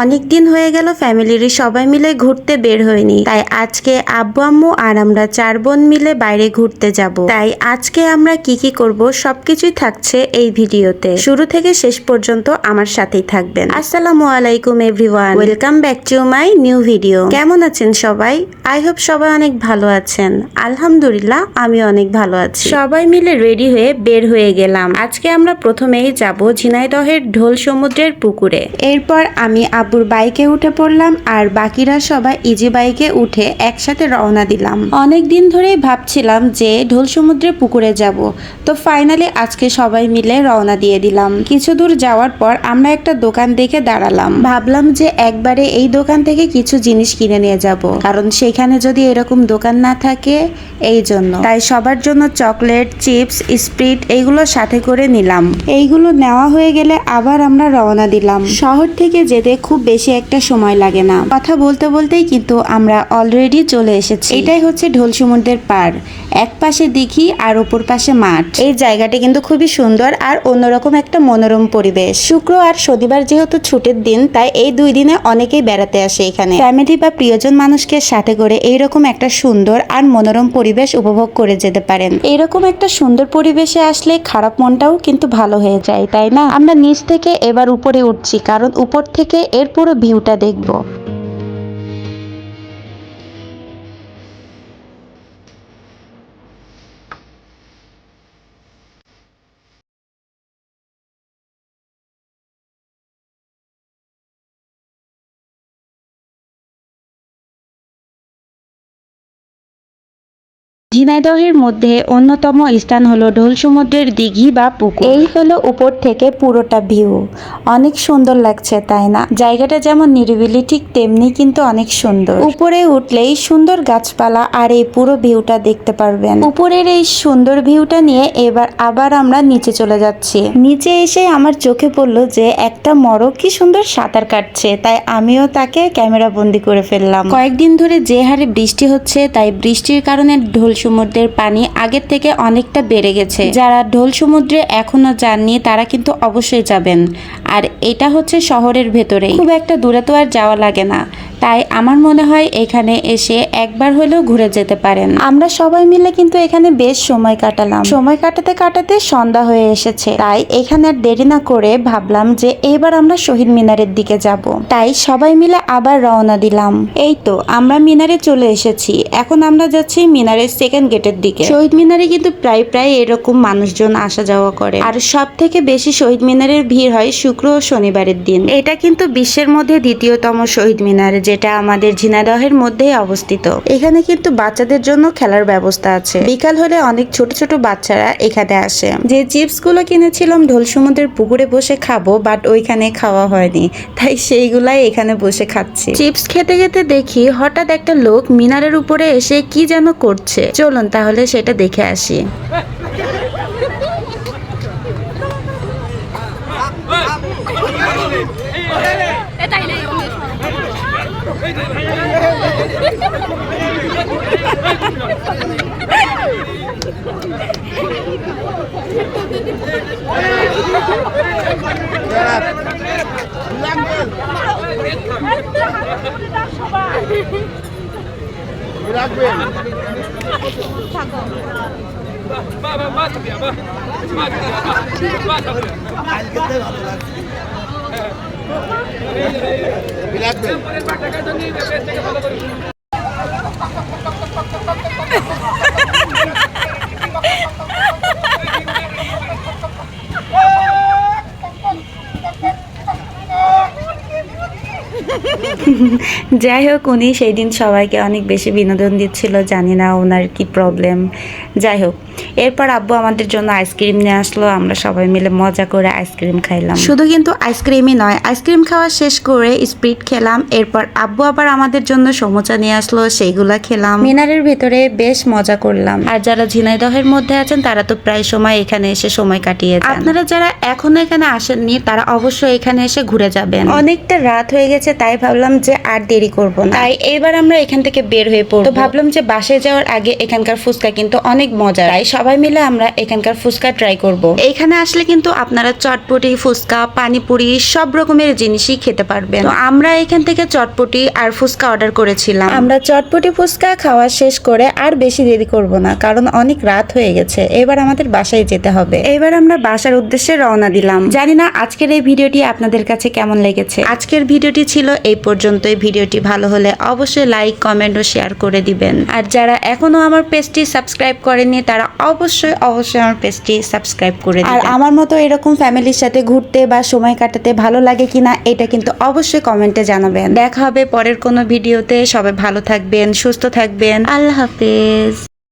অনেক দিন হয়ে গেল ফ্যামিলির সবাই মিলে ঘুরতে বের হয়নি, তাই আজকে আব্বু আম্মু আর আমরা 4 বোন মিলে বাইরে ঘুরতে যাব। তাই আজকে আমরা কি কি করব সবকিছুই থাকছে এই ভিডিওতে, শুরু থেকে শেষ পর্যন্ত আমার সাথেই থাকবেন। আসসালামু আলাইকুম everyone, welcome back to my new video. কেমন আছেন সবাই? আই হোপ সবাই অনেক ভালো আছেন। আলহামদুলিল্লাহ আমি অনেক ভালো আছি। সবাই মিলে রেডি হয়ে বের হয়ে গেলাম। আজকে আমরা প্রথমেই যাব ঝিনাইদহের ঢোল সমুদ্রের পুকুরে। এরপর আমি আব্বুর বাইকে উঠে পড়লাম আর বাকিরা সবাই ইজি বাইকে উঠে একসাথে রওনা দিলাম। অনেক দিন ধরেই ভাবছিলাম যে ঢোল সমুদ্রের পুকুরে যাব, তো ফাইনালি আজকে সবাই মিলে রওনা দিয়ে দিলাম। কিছু দূর যাওয়ার পর আমরা একটা দোকান দেখে দাঁড়ালাম। ভাবলাম যে একবারে এই দোকান থেকে কিছু জিনিস কিনে নিয়ে যাব, কারণ সেখানে যদি এরকম দোকান না থাকে এই জন্য। তাই সবার জন্য চকলেট, চিপস, স্প্রিট এইগুলো সাথে করে নিলাম। এইগুলো নেওয়া হয়ে গেলে আবার আমরা রওনা দিলাম। শহর থেকে যেতে খুব বেশি একটা সময় লাগে না। কথা বলতে বলতেই কিন্তু আমরা অলরেডি চলে এসেছি। এটাই হচ্ছে ঢোল সমুদ্রের পাড়। এক পাশে দিঘি আর অপর পাশে মাঠ। এই জায়গাটি কিন্তু খুবই সুন্দর আর অন্যরকম একটা মনোরম পরিবেশ। শুক্র আর শনিবার যেহেতু ছুটির দিন, তাই এই 2 দিনে অনেকেই বেড়াতে আসে এখানে। ফ্যামিলি বা প্রিয়জন মানুষকে সাথে করে এইরকম একটা সুন্দর আর মনোরম পরিবেশ উপভোগ করে যেতে পারেন। এইরকম একটা সুন্দর পরিবেশে আসলে খারাপ মনটাও কিন্তু ভালো হয়ে যায়, তাই না? আমরা নিচ থেকে এবার উপরে উঠছি, কারণ উপর থেকে এর পুরো ভিউটা দেখবো। ঝিনাইদহের মধ্যে অন্যতম স্থান হলো ঢোল সমুদ্রের দিঘি বা পুকুর। এই হলো উপর থেকে পুরোটা ভিউ। অনেক সুন্দর লাগছে, তাই না? জায়গাটা যেমন নিরিবিলি, ঠিক তেমনি কিন্তু অনেক সুন্দর। উপরে উঠলেই সুন্দর গাছপালা আর এই পুরো ভিউটা দেখতে পারবেন। উপরের এই সুন্দর ভিউটা নিয়ে এবার আবার আমরা নিচে চলে যাচ্ছি। নিচে এসে আমার চোখে পড়লো যে একটা মরক কি সুন্দর সাঁতার কাটছে, তাই আমিও তাকে ক্যামেরা বন্দি করে ফেললাম। কয়েকদিন ধরে যে হারে বৃষ্টি হচ্ছে, তাই বৃষ্টির কারণে ঢোল সমুদ্রের পানি আগের থেকে অনেকটা বেড়ে গেছে। যারা ঢোল সমুদ্রে এখনো যাননি তারা কিন্তু অবশ্যই যাবেন। আর এটা হচ্ছে শহরের ভেতরেই, খুব একটা দূরে তো আর যাওয়া লাগে না। তাই আমার মনে হয় এখানে এসে একবার হলেও ঘুরে যেতে পারেন। আমরা সবাই মিলে কিন্তু এখানে বেশ সময় কাটালাম। সময় কাটাতে কাটাতে সন্ধ্যা হয়ে এসেছে, তাই এখানে আর দেরি না করে ভাবলাম যে এবার আমরা শহীদ মিনারের দিকে যাব। তাই সবাই মিলে আবার রওনা দিলাম। এই তো আমরা মিনারে চলে এসেছি। এখন আমরা যাচ্ছি মিনারের সেকেন্ড গেটের দিকে। শহীদ মিনারে কিন্তু প্রায় এরকম মানুষজন আসা যাওয়া করে, আর সব থেকে বেশি শহীদ মিনারের ভিড় হয় শুক্র ও শনিবারের দিন। এটা কিন্তু বিশ্বের মধ্যে দ্বিতীয়তম শহীদ মিনার, যেটা আমাদের ঝিনাইদহের মধ্যেই অবস্থিত। এখানে কিন্তু বাচ্চাদের জন্য খেলার ব্যবস্থা আছে। বিকাল হলে অনেক ছোট ছোট বাচ্চারা এখানে আসে। যে চিপস গুলো কিনেছিলাম ঢোল সমুদ্রের পুকুরে বসে খাবো, বাট ওইখানে খাওয়া হয়নি, তাই সেইগুলাই এখানে বসে খাচ্ছি। চিপস খেতে খেতে দেখি হঠাৎ একটা লোক মিনারের উপরে এসে কি যেন করছে। চলুন তাহলে সেটা দেখে আসি। যাই হোক, উনি সেই দিন সবাইকে অনেক বেশি বিনোদন দিচ্ছিল। জানি না ওনার কি প্রবলেম। যাই হোক, এরপর আব্বু আমাদের জন্য আইসক্রিম নিয়ে আসলো। আমরা সবাই মিলে মজা করে আইসক্রিম খাইলাম। শুধু কিন্তু আইসক্রিমই নয়, আইসক্রিম খাওয়া শেষ করে স্প্রিট খেলাম। এরপর আব্বু আবার আমাদের জন্য সমোসা নিয়ে আসলো, সেইগুলা খেলাম। মিনারের ভেতরে বেশ মজা করলাম। আর যারা ঝিনাইদহের মধ্যে আছেন তারা তো প্রায় সময় এখানে এসে সময় কাটিয়ে যান। আপনারা যারা এখনো এখানে আসেননি তারা অবশ্যই এখানে এসে ঘুরে যাবেন। অনেকটা রাত হয়ে গেছে, তাই ভাবলাম যে আর দেরি করব না। তাই এবার আমরা এখান থেকে বের হয়ে পড়ব। তো ভাবলাম যে বাসে যাওয়ার আগে এখানকার ফুচকা কিন্তু অনেক অনেক মজা, তাই সবাই মিলে আমরা এখানকার ফুচকা ট্রাই করব। এইখানে আসলে কিন্তু আপনারা চটপটি, ফুচকা, পানিপুরি সব রকমের জিনিসই খেতে পারবেন। তো আমরা এখান থেকে চটপটি আর ফুচকা অর্ডার করেছিলাম। আমরা চটপটি ফুচকা খাওয়া শেষ করে আর বেশি দেরি করব না, কারণ অনেক রাত হয়ে গেছে। এবার আমাদের বাসায় যেতে হবে। এবার আমরা বাসার উদ্দেশ্যে রওনা দিলাম। জানি না আজকের এই ভিডিওটি আপনাদের কাছে কেমন লেগেছে। আজকের ভিডিওটি ছিল এই পর্যন্তই। ভিডিওটি ভালো হলে অবশ্যই লাইক, কমেন্ট ও শেয়ার করে দিবেন। আর যারা এখনো আমার পেজটি সাবস্ক্রাইব করেননি তারা অবশ্যই আমার পেজটি সাবস্ক্রাইব করে দিবেন। আর আমার মতো এরকম ফ্যামিলির সাথে ঘুরতে বা সময় কাটাতে ভালো লাগে কিনা এটা কিন্তু অবশ্যই কমেন্টে জানাবেন। দেখা হবে পরের কোনো ভিডিওতে। সবাই ভালো থাকবেন, সুস্থ থাকবেন। আল্লাহ হাফেজ।